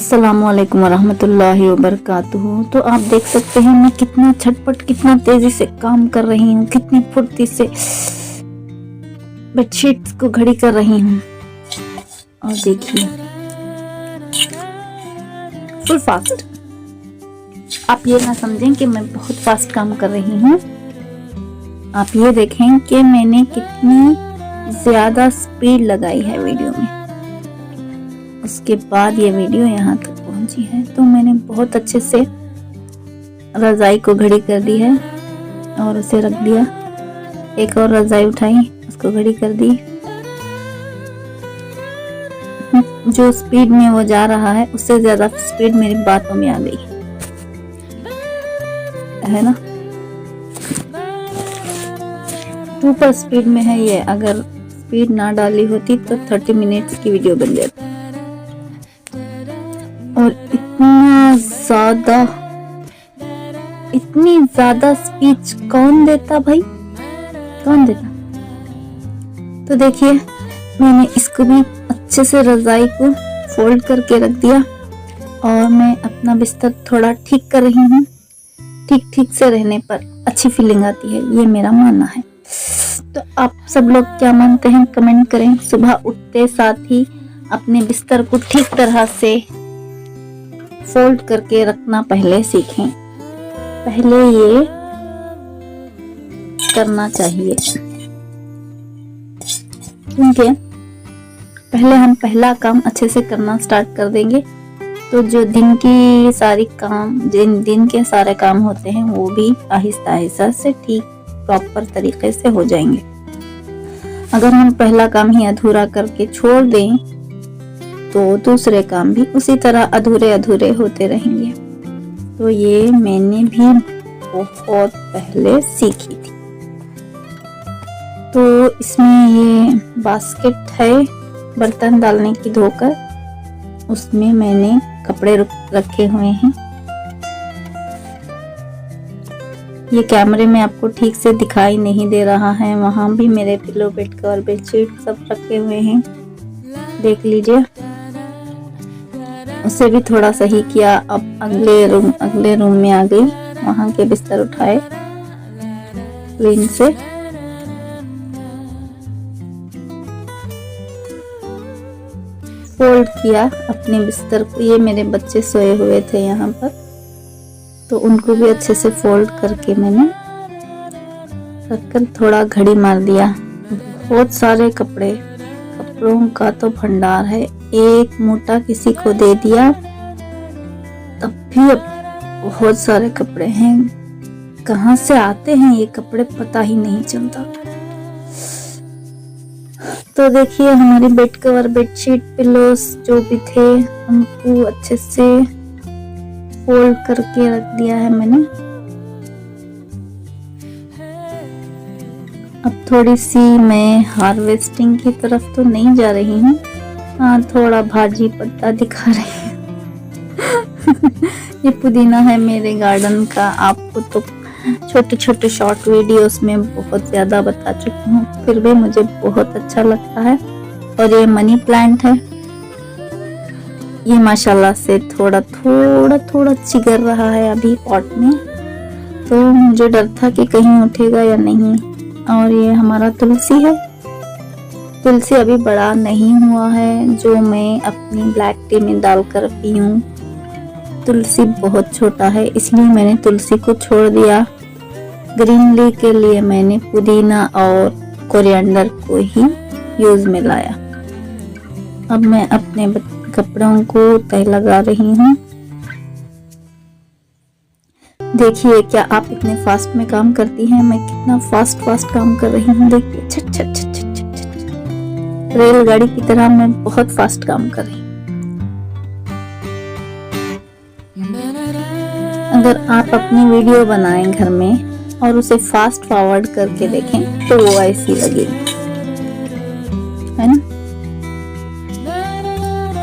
अस्सलामुअलैकुम वरहमतुल्लाहि वबरकातुहू। तो आप देख सकते हैं मैं कितना झटपट कितना तेजी से काम कर रही हूँ, कितनी फुर्ती से बेडशीट्स को घड़ी कर रही हूँ। और देखिए फुल फास्ट। आप ये ना समझें कि मैं बहुत फास्ट काम कर रही हूँ। आप ये देखें कि मैंने कितनी ज्यादा स्पीड लगाई है वीडियो में, उसके बाद ये वीडियो यहाँ तक पहुंची है। तो मैंने बहुत अच्छे से रजाई को घड़ी कर दी है और उसे रख दिया। एक और रजाई उठाई, उसको घड़ी कर दी। जो स्पीड में वो जा रहा है उससे ज्यादा स्पीड मेरी बातों में आ गई है ना। सुपर स्पीड में है ये। अगर स्पीड ना डाली होती तो 30 मिनट्स की वीडियो बन जाती। और इतनी ज्यादा स्पीच कौन देता भाई, कौन देता। तो देखिए मैंने इसको भी अच्छे से रजाई को फोल्ड करके रख दिया और मैं अपना बिस्तर थोड़ा ठीक कर रही हूँ। ठीक से रहने पर अच्छी फीलिंग आती है, ये मेरा मानना है। तो आप सब लोग क्या मानते हैं कमेंट करें। सुबह उठते साथ ही अपने बिस्तर को ठीक तरह से फोल्ड करके रखना पहले सीखें। पहले ये करना चाहिए क्योंकि पहले हम पहला काम अच्छे से करना स्टार्ट कर देंगे तो जो दिन के सारे काम होते हैं वो भी आहिस्ता आहिस्ता से ठीक प्रॉपर तरीके से हो जाएंगे। अगर हम पहला काम ही अधूरा करके छोड़ दें तो दूसरे काम भी उसी तरह अधूरे अधूरे होते रहेंगे। तो ये मैंने भी बहुत पहले सीखी थी। तो इसमें ये बास्केट है बर्तन डालने की धोकर, उसमें मैंने कपड़े रखे हुए हैं। ये कैमरे में आपको ठीक से दिखाई नहीं दे रहा है, वहां भी मेरे पिलो बेड कवर बेडशीट सब रखे हुए हैं, देख लीजिए। उसे भी थोड़ा सही किया। अब अगले रूम में आ गई, वहां के बिस्तर उठाए क्लीन से। फोल्ड किया अपने बिस्तर को। ये मेरे बच्चे सोए हुए थे यहाँ पर, तो उनको भी अच्छे से फोल्ड करके मैंने रखकर थोड़ा घड़ी मार दिया। बहुत सारे कपड़ों का तो भंडार है। एक मोटा किसी को दे दिया तब भी अब बहुत सारे कपड़े हैं। कहाँ से आते हैं ये कपड़े पता ही नहीं चलता। तो देखिए हमारी बेड कवर बेडशीट पिलोस जो भी थे उनको अच्छे से फोल्ड करके रख दिया है मैंने। अब थोड़ी सी मैं हार्वेस्टिंग की तरफ तो नहीं जा रही हूँ, हाँ थोड़ा भाजी पत्ता दिखा रही हूँ। ये पुदीना है मेरे गार्डन का। आपको तो छोटे छोटे शॉर्ट वीडियोस में बहुत ज्यादा बता चुकी हूँ, फिर भी मुझे बहुत अच्छा लगता है। और ये मनी प्लांट है, ये माशाल्लाह से थोड़ा चिगर रहा है अभी पॉट में, तो मुझे डर था कि कहीं उठेगा या नहीं। और ये हमारा तुलसी है। तुलसी अभी बड़ा नहीं हुआ है जो मैं अपनी ब्लैक टी में डालकर पीऊं। तुलसी बहुत छोटा है इसलिए मैंने तुलसी को छोड़ दिया। ग्रीनरी के लिए मैंने पुदीना और कोरिएंडर को ही यूज में लाया। अब मैं अपने कपड़ों को तय लगा रही हूँ। देखिए क्या आप इतने फास्ट में काम करती हैं, मैं कितना फास्ट काम कर रही हूँ। देखिए छट छट छट छट छट छट, रेलगाड़ी की तरह मैं बहुत फास्ट काम कर रही हूँ। अगर आप अपनी वीडियो बनाएं घर में और उसे फास्ट फॉरवर्ड करके देखें तो वो ऐसी लगेगी, है ना।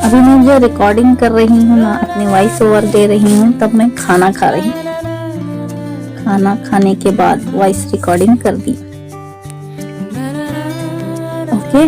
अभी मैं जो रिकॉर्डिंग कर रही हूँ ना, अपनी वॉइस ओवर दे रही हूँ, तब मैं खाना खा रही हूँ। खाना खाने के बाद वॉइस रिकॉर्डिंग कर दी। ओके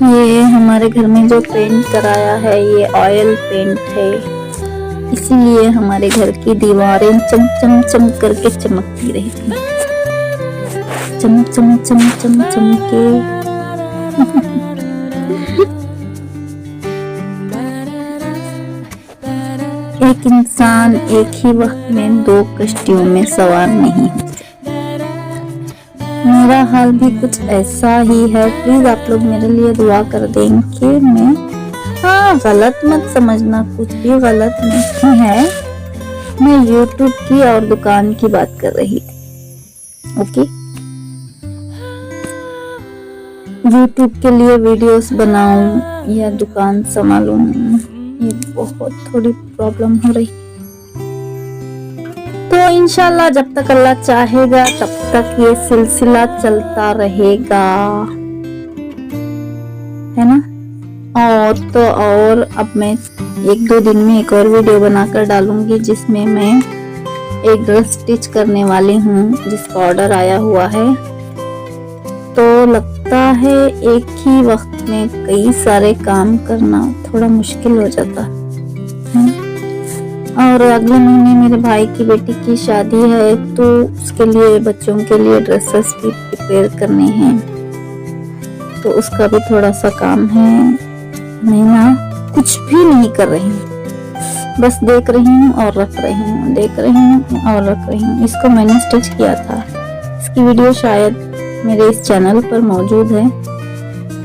ये हमारे घर में जो पेंट कराया है ये ऑयल पेंट है, इसीलिए हमारे घर की दीवारें चम चम चम करके चमकती रहती हैं। चम चम चम चम चम के। एक इंसान एक ही वक्त में दो कश्तियों में सवार नहीं हो सकता। मेरा हाल भी कुछ ऐसा ही है। प्लीज आप लोग मेरे लिए दुआ कर देंगे। मैं गलत मत समझना, कुछ भी गलत नहीं है। मैं YouTube की और दुकान की बात कर रही थी। ओके, YouTube के लिए वीडियोस बनाऊं या दुकान संभालूं, ये बहुत थोड़ी प्रॉब्लम हो रही। तो इंशाल्लाह जब तक अल्लाह चाहेगा तब तक ये सिलसिला चलता रहेगा, है ना। और तो और अब मैं 1-2 दिन में एक और वीडियो बनाकर डालूंगी जिसमें मैं एक ड्रेस स्टिच करने वाली हूँ जिसका ऑर्डर आया हुआ है। तो लगता है एक ही वक्त में कई सारे काम करना थोड़ा मुश्किल हो जाता है। और अगले महीने मेरे भाई की बेटी की शादी है, तो उसके लिए बच्चों के लिए ड्रेसेस भी प्रिपेयर करने हैं, तो उसका भी थोड़ा सा काम है। मैं ना कुछ भी नहीं कर रही हूँ, बस देख रही हूँ और रख रही हूँ, देख रही हूँ और रख रही हूँ। इसको मैंने स्टिच किया था, इसकी वीडियो शायद मेरे इस चैनल पर मौजूद है।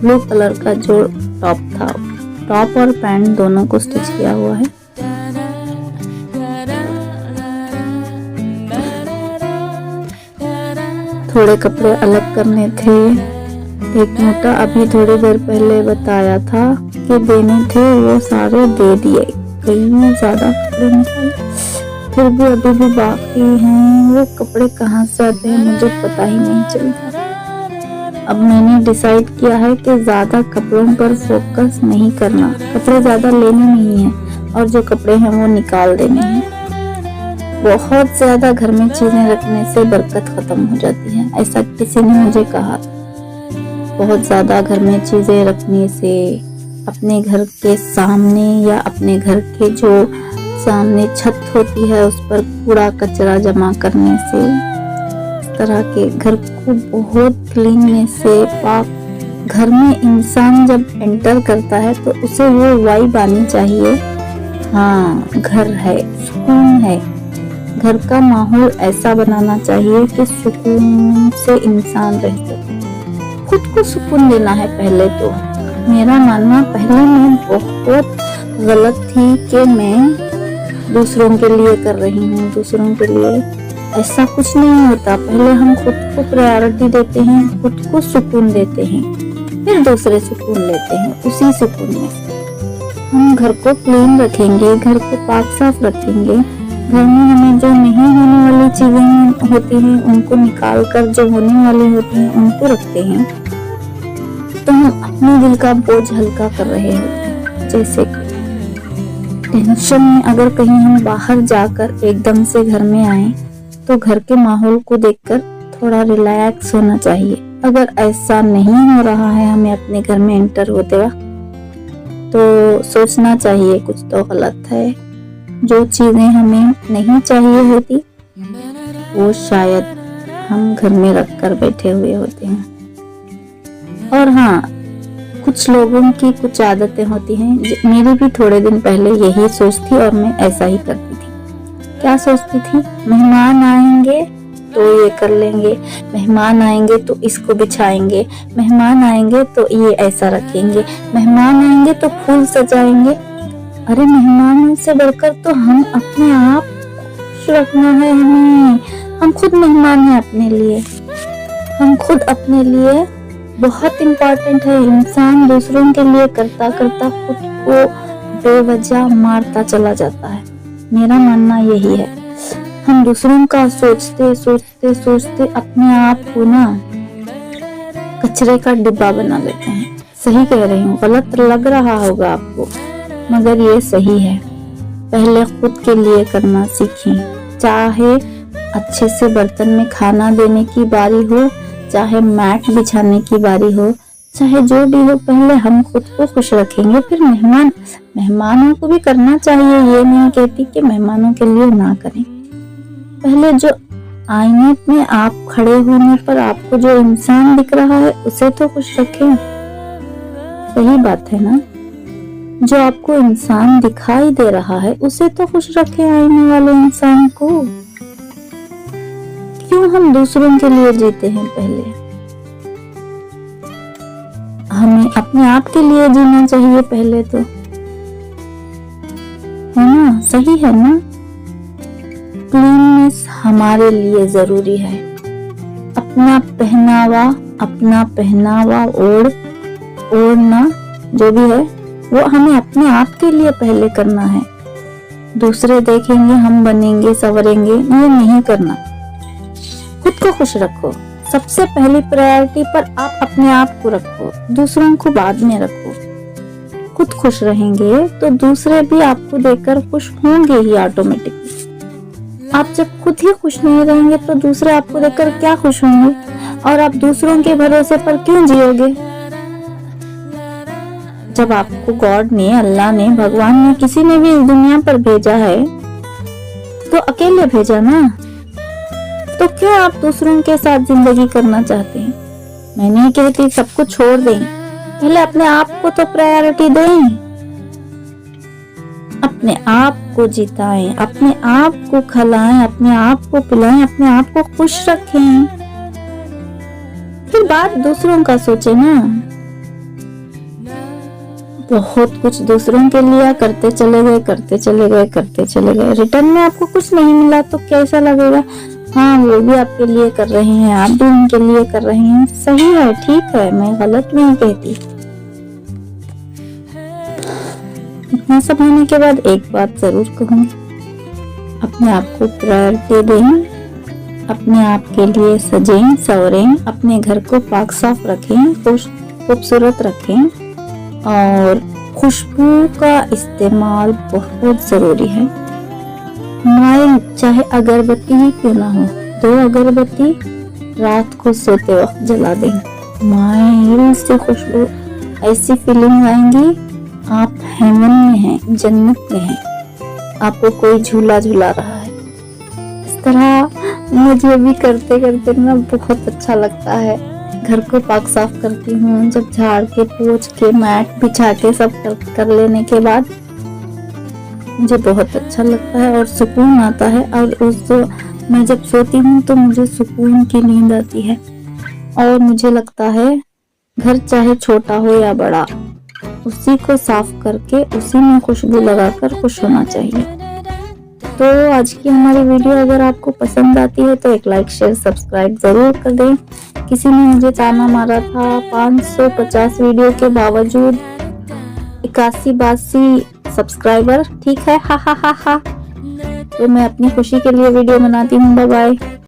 ब्लू कलर का जो टॉप था, टॉप और पैंट दोनों को स्टिच किया हुआ है। थोड़े कपड़े अलग करने थे। एक मोटा अभी थोड़ी देर पहले बताया था कि देने थे, वो सारे दे दिए। कई ज्यादा कपड़े निकाले, फिर भी अभी भी बाकी हैं। वो कपड़े कहाँ से आते हैं मुझे पता ही नहीं चलता। अब मैंने डिसाइड किया है कि ज्यादा कपड़ों पर फोकस नहीं करना, कपड़े ज्यादा लेने नहीं हैं और जो कपड़े हैं वो निकाल देने हैं। बहुत ज्यादा घर में चीजें रखने से बरकत खत्म हो जाती है, ऐसा किसी ने मुझे कहा। बहुत ज्यादा घर में चीजें रखने से, अपने घर के सामने या अपने घर के जो सामने छत होती है उस पर कूड़ा कचरा जमा करने से, इस तरह के घर को बहुत क्लीन से पाक। घर में इंसान जब एंटर करता है तो उसे वो वाइब आनी चाहिए, हाँ घर है, सुकून है। घर का माहौल ऐसा बनाना चाहिए कि सुकून से इंसान रह सके। खुद को सुकून देना है पहले तो। मेरा मानना पहले मैं बहुत गलत थी कि मैं दूसरों के लिए कर रही हूँ, दूसरों के लिए। ऐसा कुछ नहीं होता। पहले हम खुद को प्रायोरिटी देते हैं, खुद को सुकून देते हैं, फिर दूसरे सुकून लेते हैं। उसी सुकून में हम घर को क्लीन रखेंगे, घर को पाक साफ रखेंगे। घर में हमें जो नहीं होने वाली चीजें होती हैं उनको निकाल कर जो होने वाली होती हैं उनको रखते हैं, तो हम अपने दिल का बोझ हल्का कर रहे होते हैं। जैसे टेंशन में अगर कहीं हम बाहर जाकर एकदम से घर में आए तो घर के माहौल को देखकर थोड़ा रिलैक्स होना चाहिए। अगर ऐसा नहीं हो रहा है हमें अपने घर में एंटर होते वक्त, तो सोचना चाहिए कुछ तो गलत है। जो चीजें हमें नहीं चाहिए होती वो शायद हम घर में रख कर बैठे हुए होते हैं। और हाँ, कुछ लोगों की कुछ आदतें होती हैं। मेरी भी थोड़े दिन पहले यही सोच थी और मैं ऐसा ही करती थी। क्या सोचती थी? मेहमान आएंगे तो ये कर लेंगे, मेहमान आएंगे तो इसको बिछाएंगे, मेहमान आएंगे तो ये ऐसा रखेंगे, मेहमान आएंगे तो फूल सजाएंगे। अरे मेहमानों से बढ़कर तो हम अपने आप खुश रखना है हमें। हम खुद मेहमान हैं अपने लिए, हम खुद अपने लिए बहुत इम्पोर्टेंट है। इंसान दूसरों के लिए करता करता खुद को बेवजह मारता चला जाता है। मेरा मानना यही है। हम दूसरों का सोचते सोचते सोचते अपने आप को ना कचरे का डिब्बा बना लेते हैं। सही कह रही हूँ, गलत लग रहा होगा आपको मगर ये सही है। पहले खुद के लिए करना सीखें। चाहे अच्छे से बर्तन में खाना देने की बारी हो, चाहे मैट बिछाने की बारी हो, चाहे जो भी हो, पहले हम खुद को खुश रखेंगे, फिर मेहमानों को भी करना चाहिए। ये नहीं कहती कि मेहमानों के लिए ना करें। पहले जो आईने में आप खड़े होने पर आपको जो इंसान दिख रहा है उसे तो खुश रखें। सही बात है ना? जो आपको इंसान दिखाई दे रहा है उसे तो खुश रखें, आईने वाले इंसान को। क्यों हम दूसरों के लिए जीते हैं? पहले हमें अपने आप के लिए जीना चाहिए पहले तो, है ना? सही है ना? क्लीननेस हमारे लिए जरूरी है। अपना पहनावा ओढ़ना जो भी है वो हमें अपने आप के लिए पहले करना है। दूसरे देखेंगे हम बनेंगे संवरेंगे, ये नहीं करना। खुद को खुश रखो। सबसे पहली प्रायोरिटी पर आप अपने आप को रखो, दूसरों को बाद में रखो। खुद खुश रहेंगे तो दूसरे भी आपको देखकर खुश होंगे ही ऑटोमेटिकली। आप जब खुद ही खुश नहीं रहेंगे तो दूसरे आपको देखकर क्या खुश होंगे? और आप दूसरों के भरोसे पर क्यों जियोगे? जब आपको गॉड ने, अल्लाह ने, भगवान ने, किसी ने भी इस दुनिया पर भेजा है तो अकेले भेजा ना, तो क्यों आप दूसरों के साथ जिंदगी करना चाहते हैं? मैं नहीं कहती सब कुछ छोड़ दें, पहले अपने आप को तो प्रायोरिटी दें। अपने आप को जिताएं, अपने आप को खिलाएं, अपने आप को पिलाएं, अपने आप को खुश रखें, फिर बात दूसरों का सोचें ना। बहुत कुछ दूसरों के लिए करते चले गए, रिटर्न में आपको कुछ नहीं मिला तो कैसा लगेगा? हाँ, वो भी आपके लिए कर रहे हैं, आप भी उनके लिए कर रहे हैं। सही है, ठीक है, मैं गलत नहीं कहती। इतना सब होने के बाद एक बात जरूर कहूंगी, अपने आप को प्रायोरिटी दें, अपने आप के लिए सजें संवरें, अपने घर को पाक साफ रखें, खूबसूरत रखें, और खुशबू का इस्तेमाल बहुत जरूरी है। चाहे अगरबत्ती ही क्यों ना हो, 2 अगरबत्ती रात को सोते वक्त जला दें। माइल से खुशबू, ऐसी फीलिंग आएंगी आप हेवन में हैं, जन्नत में हैं, आपको कोई झूला झूला रहा है। इस तरह मुझे भी करते करते ना बहुत अच्छा लगता है। घर को पाक साफ करती हूँ, जब झाड़ के पोंछ के मैट बिछा के सब कर लेने के बाद मुझे बहुत अच्छा लगता है और सुकून आता है। और मैं जब सोती हूँ तो मुझे सुकून की नींद आती है और मुझे लगता है घर चाहे छोटा हो या बड़ा, उसी को साफ करके उसी में खुशबू लगाकर खुश होना चाहिए। तो आज की हमारी वीडियो अगर आपको पसंद आती है तो एक लाइक शेयर सब्सक्राइब जरूर कर दें। किसी ने मुझे ताना मारा था 550 वीडियो के बावजूद 81-82 सब्सक्राइबर, ठीक है, हा हा हा हा। तो मैं अपनी खुशी के लिए वीडियो बनाती हूँ। Bye bye.